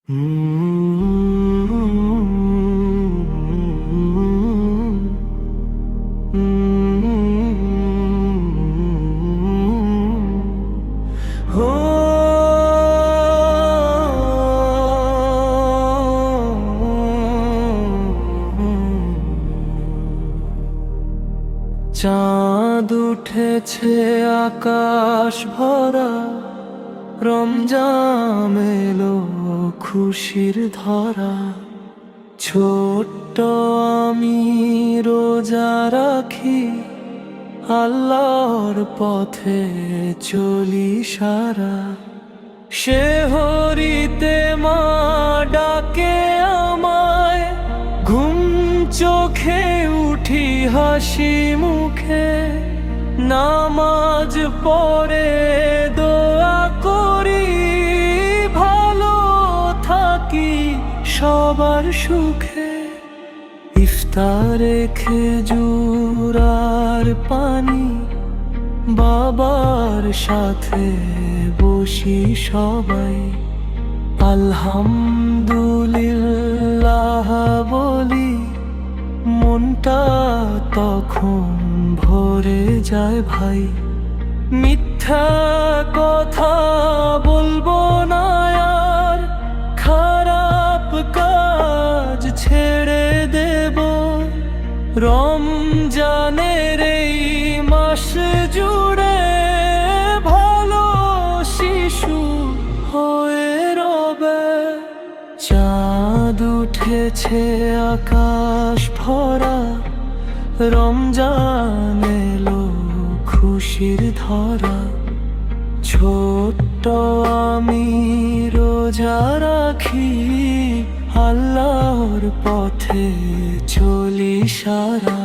চাঁদ উঠেছে আকাশ ভরা, রমজান এলো খুশির ধরা। ছোট্ট আমি রোজা রাখি, আল্লাহর পথে চলি সারা। সে হরিতে মা ডাকে আমায়, ঘুম চোখে উঠি হাসি মুখে। নামাজ পড়ে দোয়া করি, ভালো থাকি সবার সুখে। ইফতারে খেজুর আর পানি, বাবার সাথে বসি সবাই। আলহামদুলিল্লাহ বলি, মনটা তখন ভরে যায় ভাই। মিথ্যা কথা বলবো না আর, খারাপ কাজ ছেড়ে দেব। রমজানের এই মাস জুড়ে ভালো শিশু হয়ে রবে। চাঁদ উঠেছে আকাশ ভরা, রমজান এলো খুশির ধরা। ছোট্ট আমি রোজা রাখি, আল্লাহর পথে চলি সারা।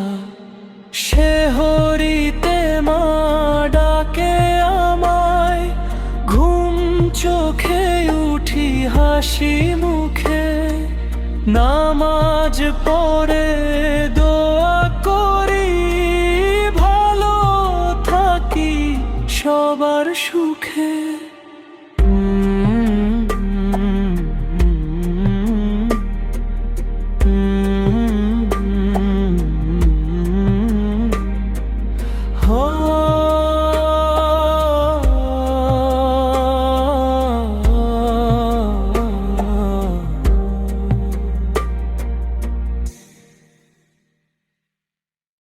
সে হরিতে মা ডাকে আমায়, ঘুম চোখে উঠি হাসি মুখে। নামাজ পড়ে দোয়া করি, ভালো থাকি সবার সুখে। Oh